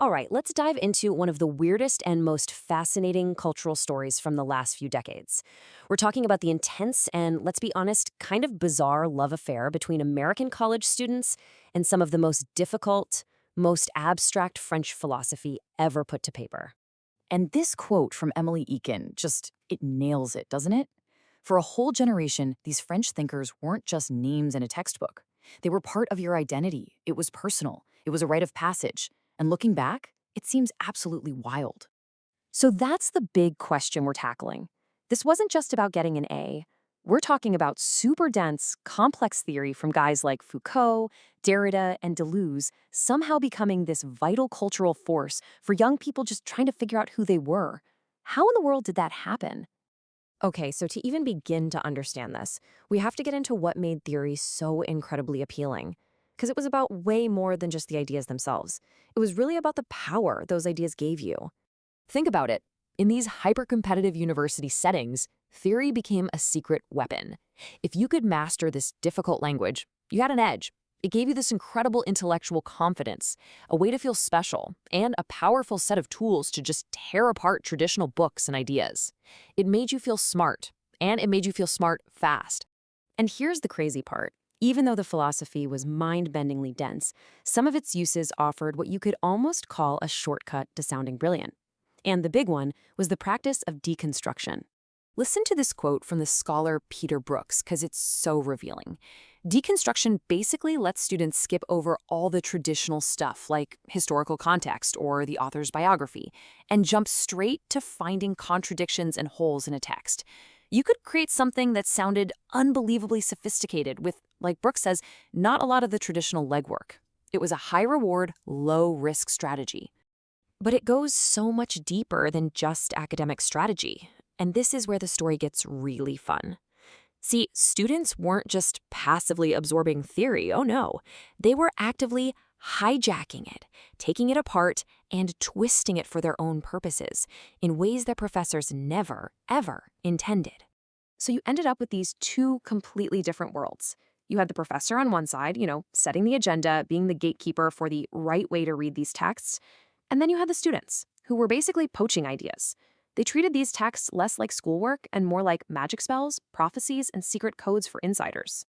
All right, let's dive into one of the weirdest and most fascinating cultural stories from the last few decades. We're talking about the intense and, let's be honest, kind of bizarre love affair between American college students and some of the most difficult, most abstract French philosophy ever put to paper. And this quote from Emily Eakin it nails it, doesn't it? For a whole generation, these French thinkers weren't just names in a textbook. They were part of your identity. It was personal. It was a rite of passage. And looking back, it seems absolutely wild. So that's the big question we're tackling. This wasn't just about getting an A. We're talking about super dense, complex theory from guys like Foucault, Derrida, and Deleuze somehow becoming this vital cultural force for young people just trying to figure out who they were. How in the world did that happen? Okay, so to even begin to understand this, we have to get into what made theory so incredibly appealing. Because it was about way more than just the ideas themselves. It was really about the power those ideas gave you. Think about it. In these hyper-competitive university settings, theory became a secret weapon. If you could master this difficult language, you had an edge. It gave you this incredible intellectual confidence, a way to feel special, and a powerful set of tools to just tear apart traditional books and ideas. It made you feel smart, and it made you feel smart fast. And here's the crazy part. Even though the philosophy was mind-bendingly dense, some of its uses offered what you could almost call a shortcut to sounding brilliant. And the big one was the practice of deconstruction. Listen to this quote from the scholar Peter Brooks, because it's so revealing. Deconstruction basically lets students skip over all the traditional stuff, like historical context or the author's biography, and jump straight to finding contradictions and holes in a text. You could create something that sounded unbelievably sophisticated with, like Brooks says, not a lot of the traditional legwork. It was a high-reward, low-risk strategy. But it goes so much deeper than just academic strategy. And this is where the story gets really fun. See, students weren't just passively absorbing theory, oh no. They were actively hijacking it, taking it apart, and twisting it for their own purposes in ways that professors never, ever intended. So you ended up with these two completely different worlds. You had the professor on one side, setting the agenda, being the gatekeeper for the right way to read these texts. And then you had the students, who were basically poaching ideas. They treated these texts less like schoolwork and more like magic spells, prophecies, and secret codes for insiders.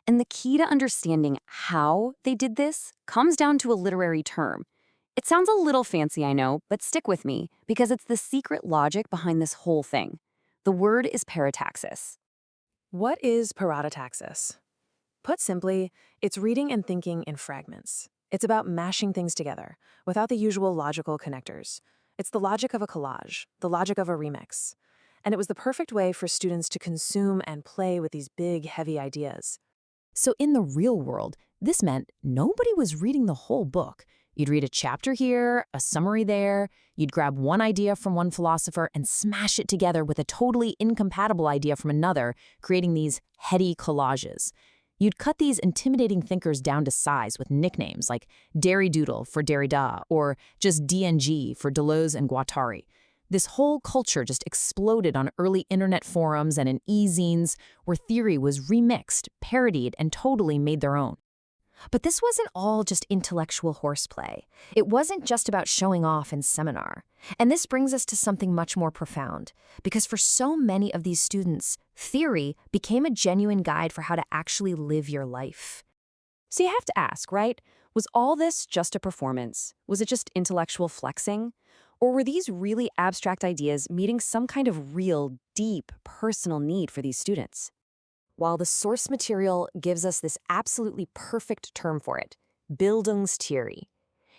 And the key to understanding how they did this comes down to a literary term. It sounds a little fancy, I know, but stick with me, because it's the secret logic behind this whole thing. The word is parataxis. What is parataxis? Put simply, it's reading and thinking in fragments. It's about mashing things together, without the usual logical connectors. It's the logic of a collage, the logic of a remix. And it was the perfect way for students to consume and play with these big, heavy ideas. So in the real world, this meant nobody was reading the whole book. You'd read a chapter here, a summary there. You'd grab one idea from one philosopher and smash it together with a totally incompatible idea from another, creating these heady collages. You'd cut these intimidating thinkers down to size with nicknames like Derridoodle for Derrida or just DNG for Deleuze and Guattari. This whole culture just exploded on early internet forums and in e-zines where theory was remixed, parodied, and totally made their own. But this wasn't all just intellectual horseplay. It wasn't just about showing off in seminar. And this brings us to something much more profound, because for so many of these students, theory became a genuine guide for how to actually live your life. So you have to ask, right? Was all this just a performance? Was it just intellectual flexing? Or were these really abstract ideas meeting some kind of real, deep, personal need for these students? While the source material gives us this absolutely perfect term for it, Bildungstheorie.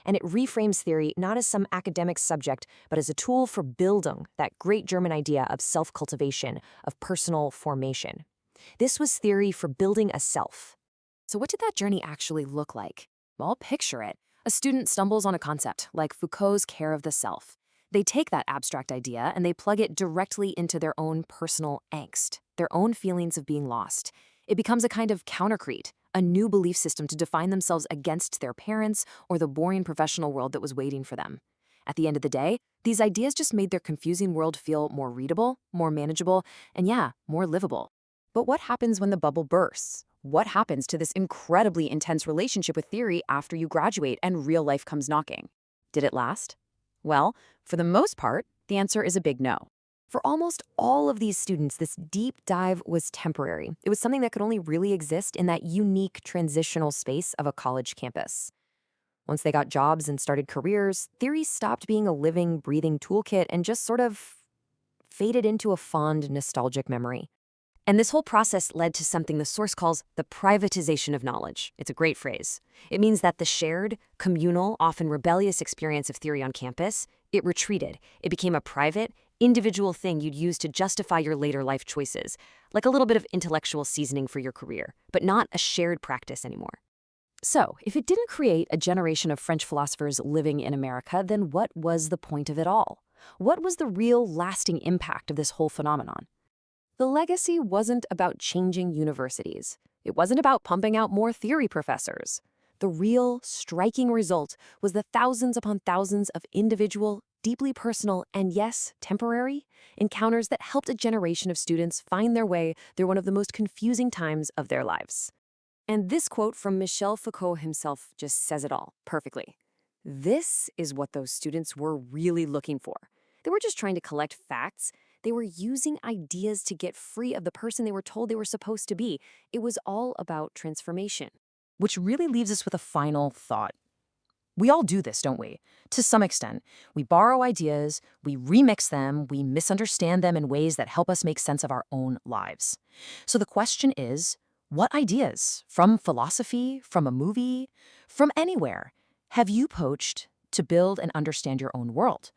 And it reframes theory not as some academic subject, but as a tool for Bildung, that great German idea of self-cultivation, of personal formation. This was theory for building a self. So what did that journey actually look like? Well, picture it. A student stumbles on a concept, like Foucault's care of the self. They take that abstract idea and they plug it directly into their own personal angst, their own feelings of being lost. It becomes a kind of countercrete, a new belief system to define themselves against their parents or the boring professional world that was waiting for them. At the end of the day, these ideas just made their confusing world feel more readable, more manageable, and more livable. But what happens when the bubble bursts? What happens to this incredibly intense relationship with theory after you graduate and real life comes knocking? Did it last? Well, for the most part, the answer is a big no. For almost all of these students, this deep dive was temporary. It was something that could only really exist in that unique transitional space of a college campus. Once they got jobs and started careers, theory stopped being a living, breathing toolkit and just sort of faded into a fond, nostalgic memory. And this whole process led to something the source calls the privatization of knowledge. It's a great phrase. It means that the shared, communal, often rebellious experience of theory on campus, it retreated. It became a private, individual thing you'd use to justify your later life choices, like a little bit of intellectual seasoning for your career, but not a shared practice anymore. So, if it didn't create a generation of French philosophers living in America, then what was the point of it all? What was the real lasting impact of this whole phenomenon? The legacy wasn't about changing universities. It wasn't about pumping out more theory professors. The real, striking result was the thousands upon thousands of individual, deeply personal, and yes, temporary, encounters that helped a generation of students find their way through one of the most confusing times of their lives. And this quote from Michel Foucault himself just says it all perfectly. This is what those students were really looking for. They were just trying to collect facts. They were using ideas to get free of the person they were told they were supposed to be. It was all about transformation. Which really leaves us with a final thought. We all do this, don't we? To some extent. We borrow ideas, we remix them, we misunderstand them in ways that help us make sense of our own lives. So the question is, what ideas, from philosophy, from a movie, from anywhere, have you poached to build and understand your own world?